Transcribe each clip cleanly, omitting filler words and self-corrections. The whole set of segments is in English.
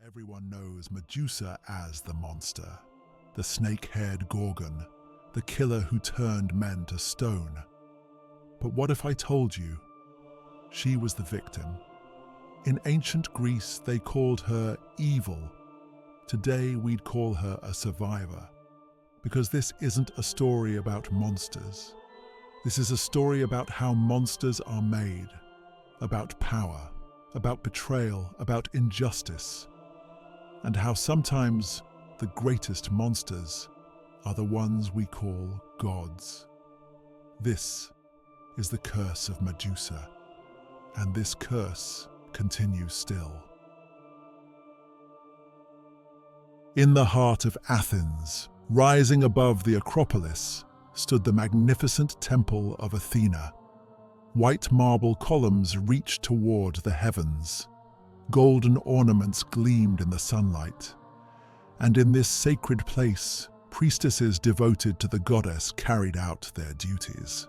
Everyone knows Medusa as the monster, the snake-haired Gorgon, the killer who turned men to stone. But what if I told you she was the victim? In ancient Greece, they called her evil. Today, we'd call her a survivor, because this isn't a story about monsters. This is a story about how monsters are made, about power, about betrayal, about injustice, and how sometimes the greatest monsters are the ones we call gods. This is the curse of Medusa, and this curse continues still. In the heart of Athens, rising above the Acropolis, stood the magnificent temple of Athena. White marble columns reached toward the heavens. Golden ornaments gleamed in the sunlight. And in this sacred place, priestesses devoted to the goddess carried out their duties.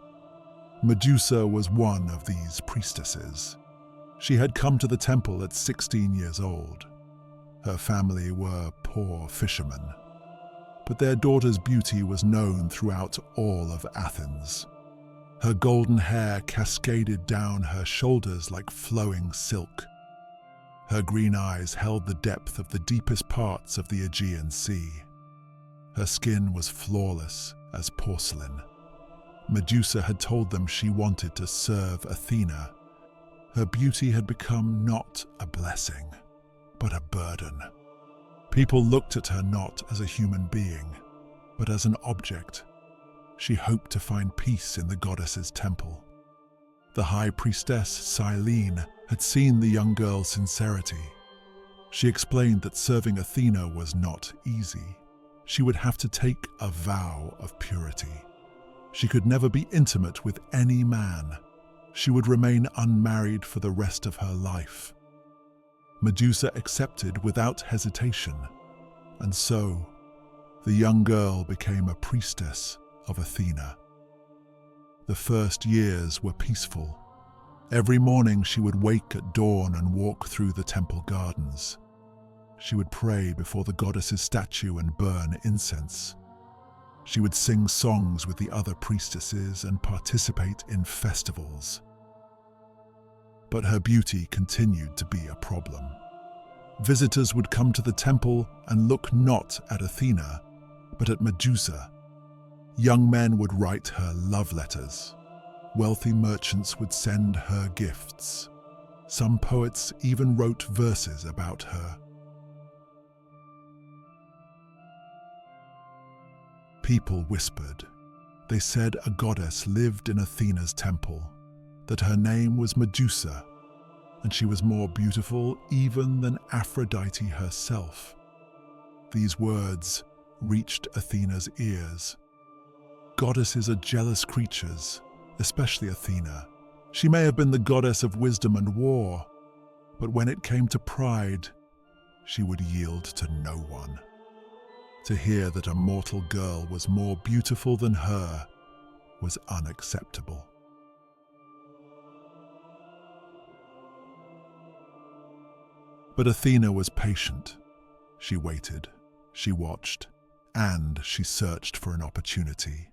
Medusa was one of these priestesses. She had come to the temple at 16 years old. Her family were poor fishermen, but their daughter's beauty was known throughout all of Athens. Her golden hair cascaded down her shoulders like flowing silk. Her green eyes held the depth of the deepest parts of the Aegean Sea. Her skin was flawless as porcelain. Medusa had told them she wanted to serve Athena. Her beauty had become not a blessing, but a burden. People looked at her not as a human being, but as an object. She hoped to find peace in the goddess's temple. The high priestess, Silene, had seen the young girl's sincerity. She explained that serving Athena was not easy. She would have to take a vow of purity. She could never be intimate with any man. She would remain unmarried for the rest of her life. Medusa accepted without hesitation, and so the young girl became a priestess of Athena. The first years were peaceful. Every morning she would wake at dawn and walk through the temple gardens. She would pray before the goddess's statue and burn incense. She would sing songs with the other priestesses and participate in festivals. But her beauty continued to be a problem. Visitors would come to the temple and look not at Athena, but at Medusa. Young men would write her love letters. Wealthy merchants would send her gifts. Some poets even wrote verses about her. People whispered. They said a goddess lived in Athena's temple, that her name was Medusa, and she was more beautiful even than Aphrodite herself. These words reached Athena's ears. Goddesses are jealous creatures, especially Athena. She may have been the goddess of wisdom and war, but when it came to pride, she would yield to no one. To hear that a mortal girl was more beautiful than her was unacceptable. But Athena was patient. She waited, she watched, and she searched for an opportunity.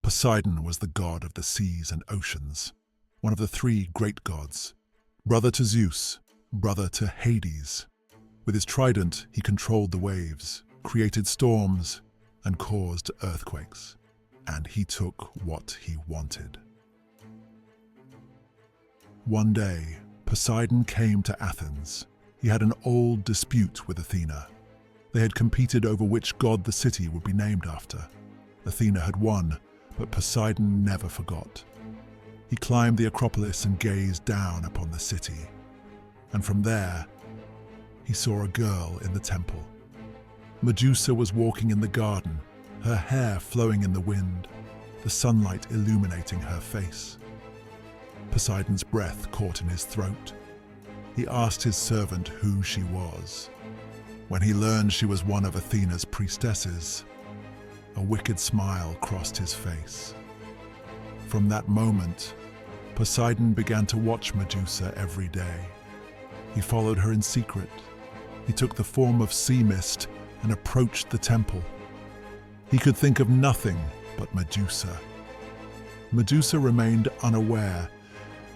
Poseidon was the god of the seas and oceans, one of the three great gods, brother to Zeus, brother to Hades. With his trident, he controlled the waves, created storms, and caused earthquakes. And he took what he wanted. One day, Poseidon came to Athens. He had an old dispute with Athena. They had competed over which god the city would be named after. Athena had won, but Poseidon never forgot. He climbed the Acropolis and gazed down upon the city. And from there, he saw a girl in the temple. Medusa was walking in the garden, her hair flowing in the wind, the sunlight illuminating her face. Poseidon's breath caught in his throat. He asked his servant who she was. When he learned she was one of Athena's priestesses, a wicked smile crossed his face. From that moment, Poseidon began to watch Medusa every day. He followed her in secret. He took the form of sea mist and approached the temple. He could think of nothing but Medusa. Medusa remained unaware.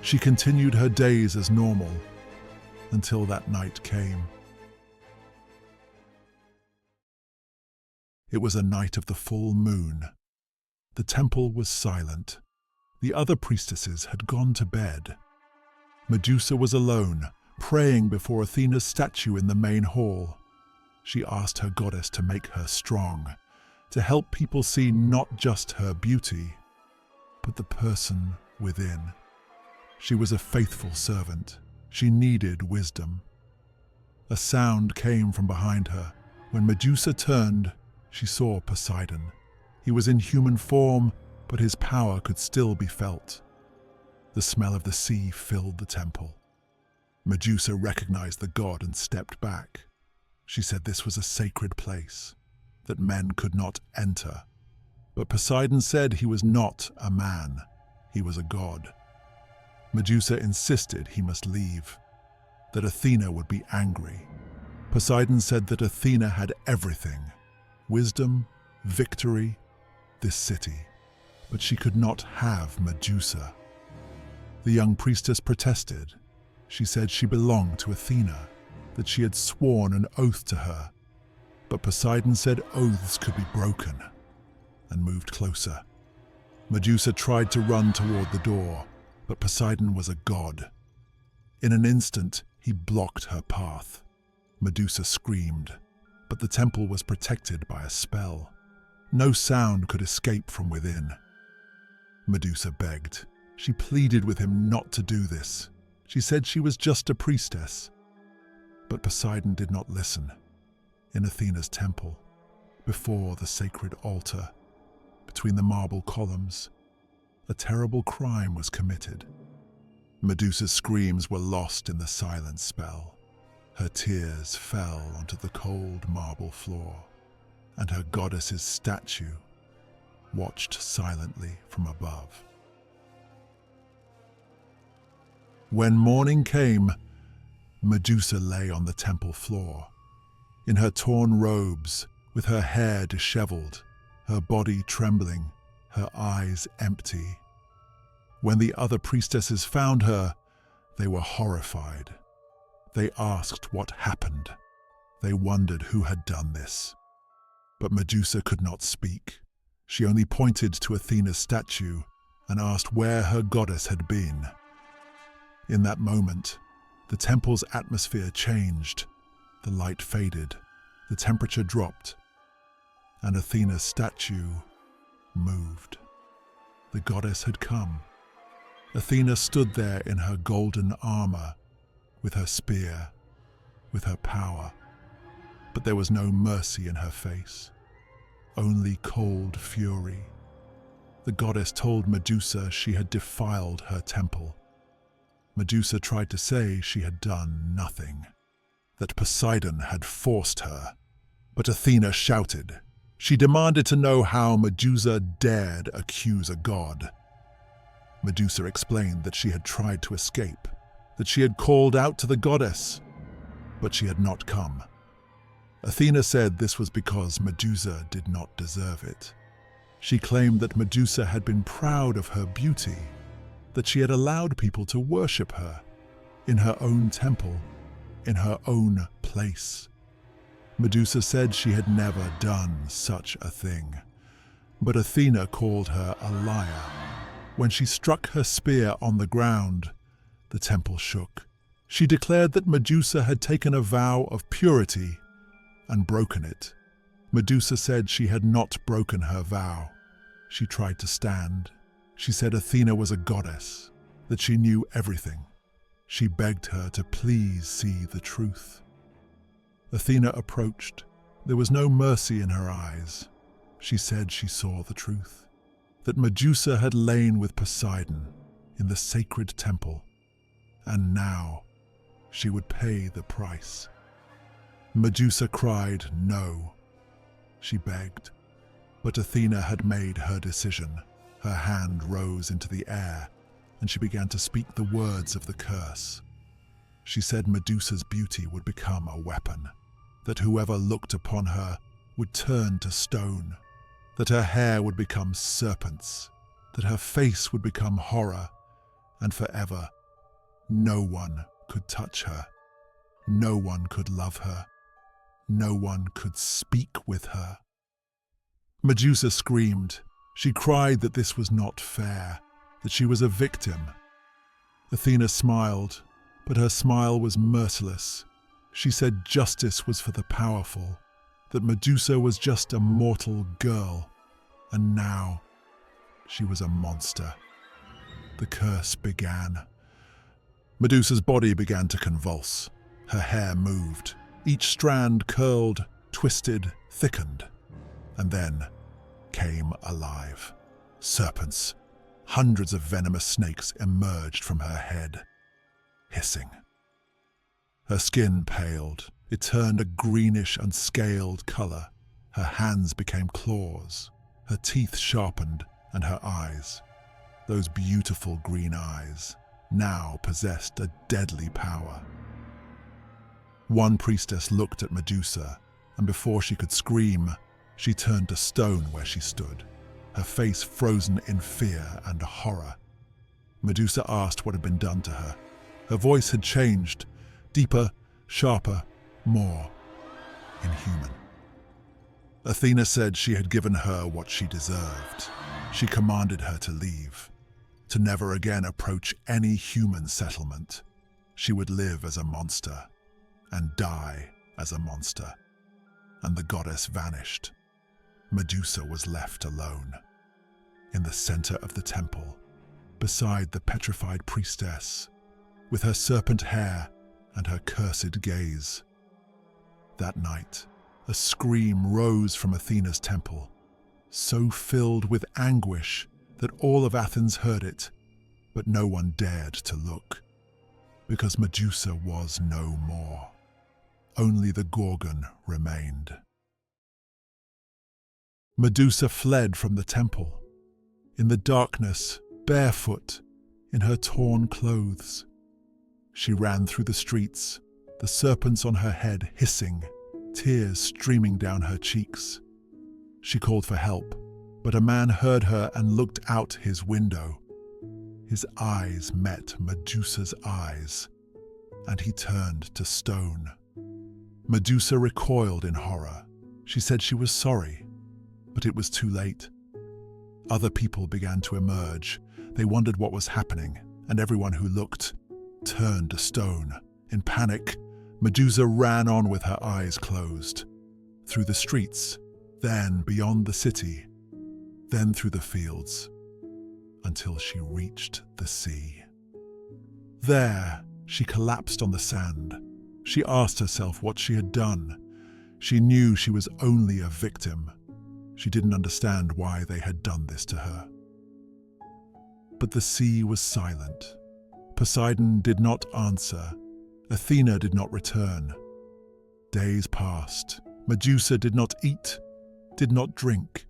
She continued her days as normal until that night came. It was a night of the full moon. The temple was silent. The other priestesses had gone to bed. Medusa was alone, praying before Athena's statue in the main hall. She asked her goddess to make her strong, to help people see not just her beauty, but the person within. She was a faithful servant. She needed wisdom. A sound came from behind her. When Medusa turned, she saw Poseidon. He was in human form, but his power could still be felt. The smell of the sea filled the temple. Medusa recognized the god and stepped back. She said this was a sacred place, that men could not enter. But Poseidon said he was not a man, he was a god. Medusa insisted he must leave, that Athena would be angry. Poseidon said that Athena had everything: wisdom, victory, this city. But she could not have Medusa. The young priestess protested. She said she belonged to Athena, that she had sworn an oath to her. But Poseidon said oaths could be broken, and moved closer. Medusa tried to run toward the door, but Poseidon was a god. In an instant, he blocked her path. Medusa screamed, but the temple was protected by a spell. No sound could escape from within. Medusa begged. She pleaded with him not to do this. She said she was just a priestess. But Poseidon did not listen. In Athena's temple, before the sacred altar, between the marble columns, a terrible crime was committed. Medusa's screams were lost in the silent spell. Her tears fell onto the cold marble floor, and her goddess's statue watched silently from above. When morning came, Medusa lay on the temple floor. In her torn robes, with her hair disheveled, her body trembling, her eyes empty. When the other priestesses found her, they were horrified. They asked what happened. They wondered who had done this. But Medusa could not speak. She only pointed to Athena's statue and asked where her goddess had been. In that moment, the temple's atmosphere changed. The light faded, the temperature dropped, and Athena's statue moved. The goddess had come. Athena stood there in her golden armor, with her spear, with her power. But there was no mercy in her face, only cold fury. The goddess told Medusa she had defiled her temple. Medusa tried to say she had done nothing, that Poseidon had forced her. But Athena shouted. She demanded to know how Medusa dared accuse a god. Medusa explained that she had tried to escape, that she had called out to the goddess, but she had not come. Athena said this was because Medusa did not deserve it. She claimed that Medusa had been proud of her beauty, that she had allowed people to worship her in her own temple, in her own place. Medusa said she had never done such a thing, but Athena called her a liar. When she struck her spear on the ground, the temple shook. She declared that Medusa had taken a vow of purity and broken it. Medusa said she had not broken her vow. She tried to stand. She said Athena was a goddess, that she knew everything. She begged her to please see the truth. Athena approached. There was no mercy in her eyes. She said she saw the truth, that Medusa had lain with Poseidon in the sacred temple, and now she would pay the price. Medusa cried no. She begged, but Athena had made her decision. Her hand rose into the air, and she began to speak the words of the curse. She said Medusa's beauty would become a weapon, that whoever looked upon her would turn to stone, that her hair would become serpents, that her face would become horror, and forever no one could touch her, no one could love her, no one could speak with her. Medusa screamed. She cried that this was not fair, that she was a victim. Athena smiled, but her smile was merciless. She said justice was for the powerful, that Medusa was just a mortal girl, and now she was a monster. The curse began. Medusa's body began to convulse. Her hair moved. Each strand curled, twisted, thickened, and then came alive. Serpents, hundreds of venomous snakes emerged from her head, hissing. Her skin paled. It turned a greenish, unscaled color. Her hands became claws. Her teeth sharpened, and her eyes, those beautiful green eyes, now possessed a deadly power. One priestess looked at Medusa, and before she could scream, she turned to stone where she stood, her face frozen in fear and horror. Medusa asked what had been done to her. Her voice had changed, deeper, sharper, more inhuman. Athena said she had given her what she deserved. She commanded her to leave, to never again approach any human settlement. She would live as a monster and die as a monster. And the goddess vanished. Medusa was left alone, in the center of the temple, beside the petrified priestess, with her serpent hair and her cursed gaze. That night, a scream rose from Athena's temple, so filled with anguish that all of Athens heard it, but no one dared to look, because Medusa was no more. Only the Gorgon remained. Medusa fled from the temple, in the darkness, barefoot, in her torn clothes. She ran through the streets, the serpents on her head hissing, tears streaming down her cheeks. She called for help, but a man heard her and looked out his window. His eyes met Medusa's eyes, and he turned to stone. Medusa recoiled in horror. She said she was sorry, but it was too late. Other people began to emerge. They wondered what was happening, and everyone who looked turned to stone. In panic, Medusa ran on with her eyes closed, through the streets, then beyond the city, then through the fields, until she reached the sea. There, she collapsed on the sand. She asked herself what she had done. She knew she was only a victim. She didn't understand why they had done this to her. But the sea was silent. Poseidon did not answer. Athena did not return. Days passed. Medusa did not eat, did not drink.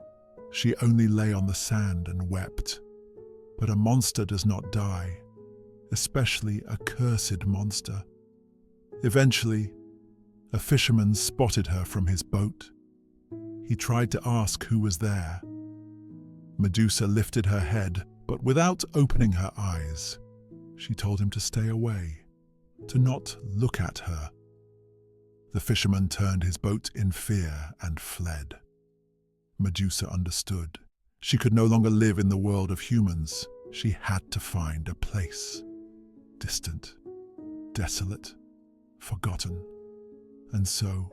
She only lay on the sand and wept. But a monster does not die, especially a cursed monster. Eventually, a fisherman spotted her from his boat. He tried to ask who was there. Medusa lifted her head, but without opening her eyes. She told him to stay away, to not look at her. The fisherman turned his boat in fear and fled. Medusa understood. She could no longer live in the world of humans. She had to find a place. Distant, desolate, forgotten. And so,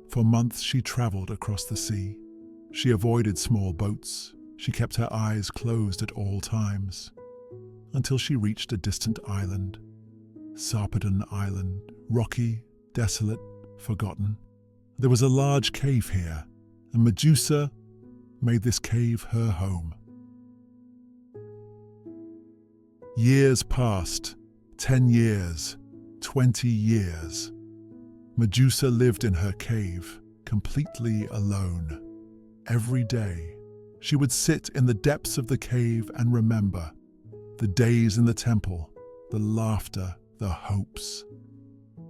for months she traveled across the sea. She avoided small boats. She kept her eyes closed at all times, until she reached a distant island. Sarpedon Island, rocky, desolate, forgotten. There was a large cave here, and Medusa made this cave her home. Years passed, 10 years, 20 years. Medusa lived in her cave, completely alone. Every day, she would sit in the depths of the cave and remember the days in the temple, the laughter, the hopes.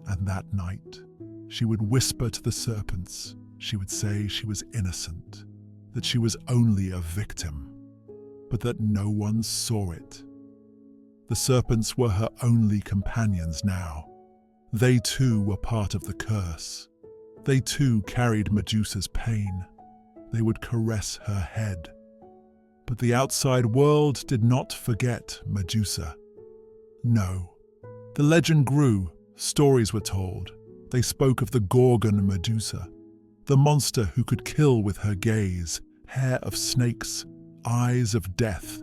And that night, she would whisper to the serpents. She would say she was innocent, that she was only a victim, but that no one saw it. The serpents were her only companions now. They too were part of the curse. They too carried Medusa's pain. They would caress her head. But the outside world did not forget Medusa. No. The legend grew, stories were told. They spoke of the Gorgon Medusa, the monster who could kill with her gaze, hair of snakes, eyes of death.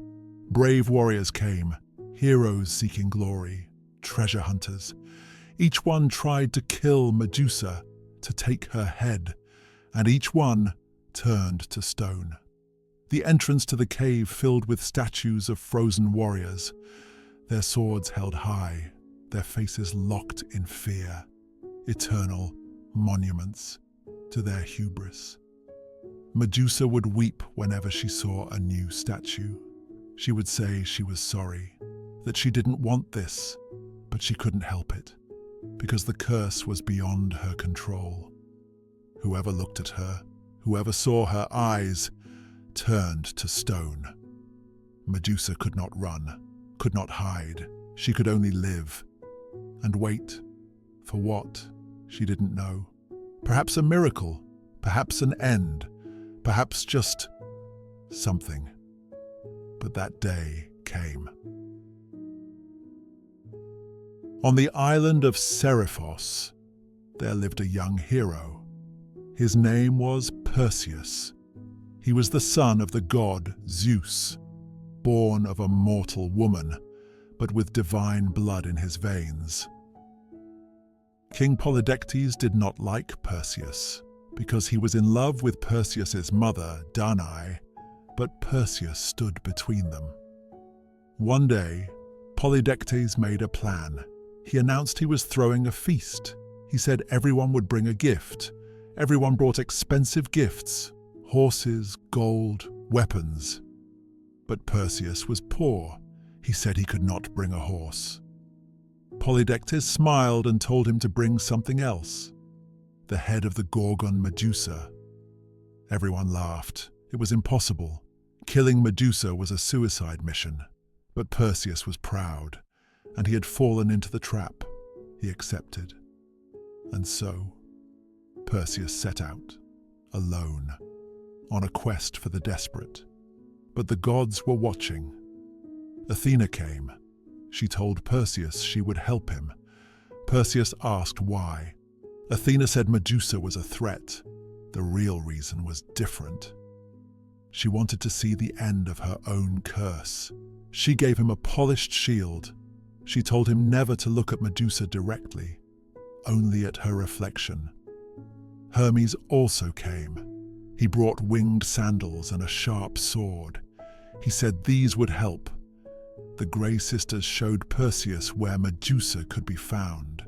Brave warriors came, heroes seeking glory, treasure hunters. Each one tried to kill Medusa, to take her head, and each one turned to stone. The entrance to the cave filled with statues of frozen warriors, their swords held high, their faces locked in fear, eternal monuments to their hubris. Medusa would weep whenever she saw a new statue. She would say she was sorry, that she didn't want this, but she couldn't help it, because the curse was beyond her control. Whoever looked at her, whoever saw her eyes, turned to stone. Medusa could not run, could not hide. She could only live and wait. For what? She didn't know. Perhaps a miracle, perhaps an end, perhaps just something. But that day came. On the island of Seriphos, there lived a young hero. His name was Perseus. He was the son of the god Zeus, born of a mortal woman, but with divine blood in his veins. King Polydectes did not like Perseus, because he was in love with Perseus's mother, Danae, but Perseus stood between them. One day, Polydectes made a plan. He announced he was throwing a feast. He said everyone would bring a gift. Everyone brought expensive gifts, horses, gold, weapons. But Perseus was poor. He said he could not bring a horse. Polydectes smiled and told him to bring something else, the head of the Gorgon Medusa. Everyone laughed. It was impossible. Killing Medusa was a suicide mission. But Perseus was proud, and he had fallen into the trap. He accepted. And so, Perseus set out, alone, on a quest for the desperate. But the gods were watching. Athena came. She told Perseus she would help him. Perseus asked why. Athena said Medusa was a threat. The real reason was different. She wanted to see the end of her own curse. She gave him a polished shield. She told him never to look at Medusa directly, only at her reflection. Hermes also came. He brought winged sandals and a sharp sword. He said these would help. The Grey Sisters showed Perseus where Medusa could be found.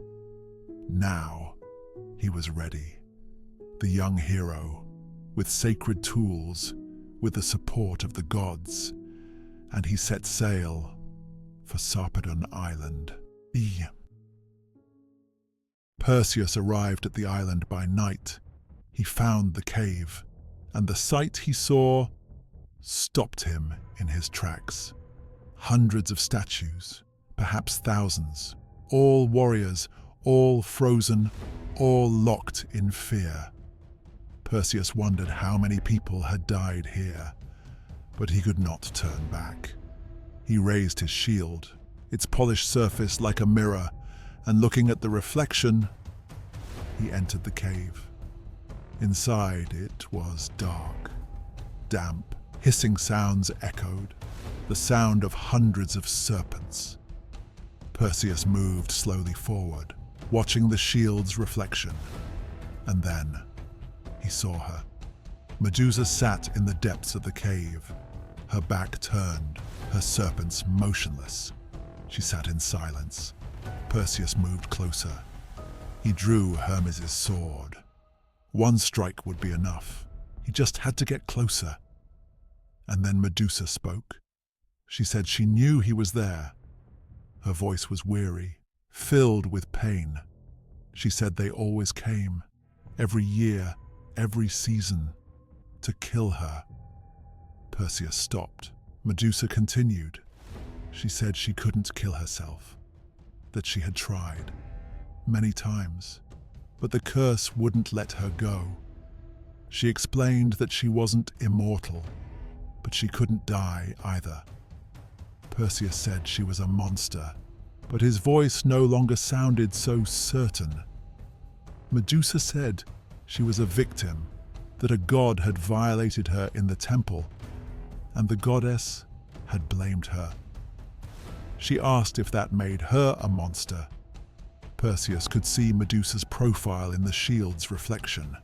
Now, he was ready. The young hero, with sacred tools, with the support of the gods, and he set sail for Sarpedon Island. Perseus arrived at the island by night. He found the cave, and the sight he saw stopped him in his tracks. Hundreds of statues, perhaps thousands, all warriors, all frozen, all locked in fear. Perseus wondered how many people had died here, but he could not turn back. He raised his shield, its polished surface like a mirror, and looking at the reflection, he entered the cave. Inside it was dark, damp, hissing sounds echoed, the sound of hundreds of serpents. Perseus moved slowly forward, watching the shield's reflection, and then he saw her. Medusa sat in the depths of the cave, her back turned, her serpents motionless. She sat in silence. Perseus moved closer. He drew Hermes' sword. One strike would be enough. He just had to get closer. And then Medusa spoke. She said she knew he was there. Her voice was weary, filled with pain. She said they always came, every year, every season, to kill her. Perseus stopped. Medusa continued. She said she couldn't kill herself, that she had tried many times, but the curse wouldn't let her go. She explained that she wasn't immortal, but she couldn't die either. Perseus said she was a monster, but his voice no longer sounded so certain. Medusa said she was a victim, that a god had violated her in the temple, and the goddess had blamed her. She asked if that made her a monster. Perseus could see Medusa's profile in the shield's reflection,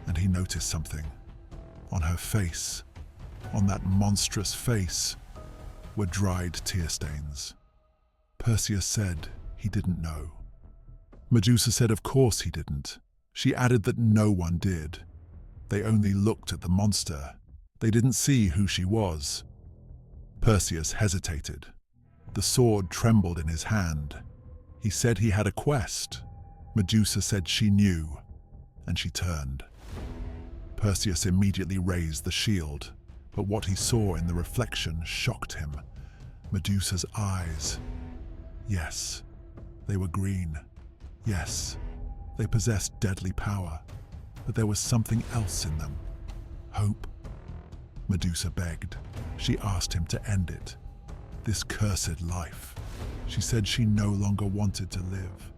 and he noticed something. On her face, on that monstrous face, were dried tear stains. Perseus said he didn't know. Medusa said of course he didn't. She added that no one did. They only looked at the monster. They didn't see who she was. Perseus hesitated. The sword trembled in his hand. He said he had a quest. Medusa said she knew, and she turned. Perseus immediately raised the shield, but what he saw in the reflection shocked him. Medusa's eyes. Yes, they were green. Yes, they possessed deadly power, but there was something else in them. Hope. Medusa begged. She asked him to end it. This cursed life. She said she no longer wanted to live.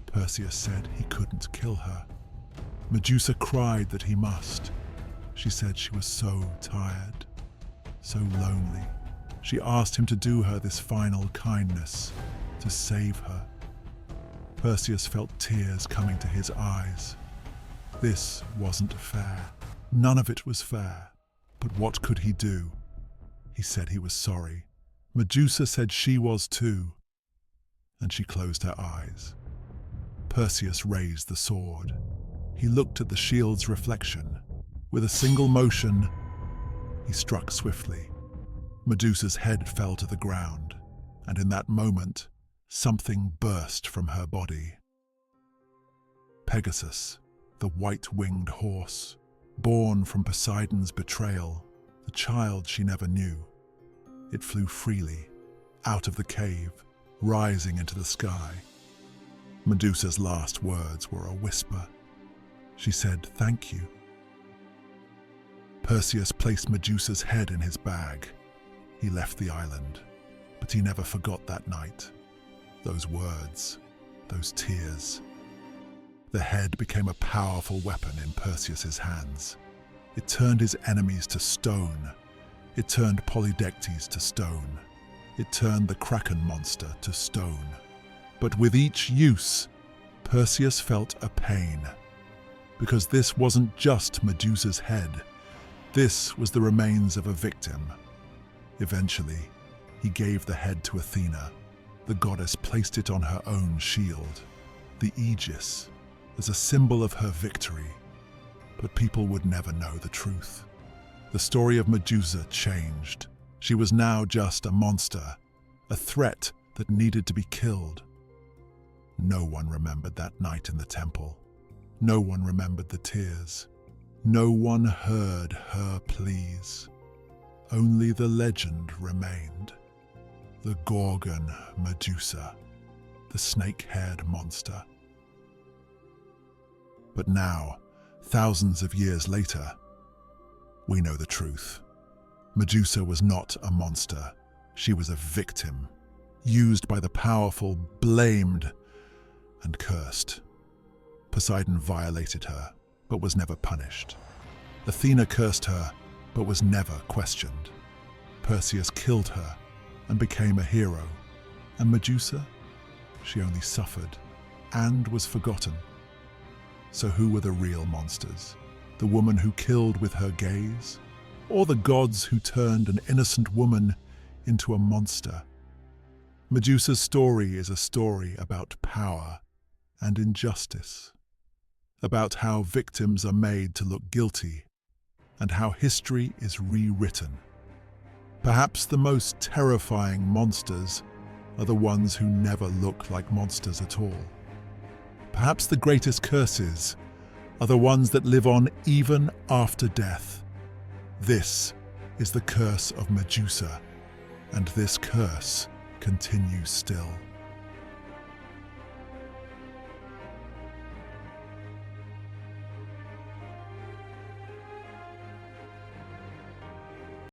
Perseus said he couldn't kill her. Medusa cried that he must. She said she was so tired, so lonely. She asked him to do her this final kindness, to save her. Perseus felt tears coming to his eyes. This wasn't fair. None of it was fair. But what could he do? He said he was sorry. Medusa said she was too, and she closed her eyes. Perseus raised the sword. He looked at the shield's reflection. With a single motion, he struck swiftly. Medusa's head fell to the ground, and in that moment, something burst from her body. Pegasus, the white-winged horse, born from Poseidon's betrayal, the child she never knew. It flew freely, out of the cave, rising into the sky. Medusa's last words were a whisper. She said, "Thank you." Perseus placed Medusa's head in his bag. He left the island, but he never forgot that night. Those words, those tears. The head became a powerful weapon in Perseus's hands. It turned his enemies to stone. It turned Polydectes to stone. It turned the Kraken monster to stone. But with each use, Perseus felt a pain. Because this wasn't just Medusa's head. This was the remains of a victim. Eventually, he gave the head to Athena. The goddess placed it on her own shield, the Aegis, as a symbol of her victory. But people would never know the truth. The story of Medusa changed. She was now just a monster, a threat that needed to be killed. No one remembered that night in the temple. No one remembered the tears. No one heard her pleas. Only the legend remained. The Gorgon Medusa, the snake-haired monster. But now, thousands of years later, we know the truth. Medusa was not a monster. She was a victim, used by the powerful, blamed, and cursed. Poseidon violated her, but was never punished. Athena cursed her, but was never questioned. Perseus killed her and became a hero. And Medusa? She only suffered and was forgotten. So who were the real monsters? The woman who killed with her gaze? Or the gods who turned an innocent woman into a monster? Medusa's story is a story about power and injustice, about how victims are made to look guilty, and how history is rewritten. Perhaps the most terrifying monsters are the ones who never look like monsters at all. Perhaps the greatest curses are the ones that live on even after death. This is the curse of Medusa, and this curse continues still.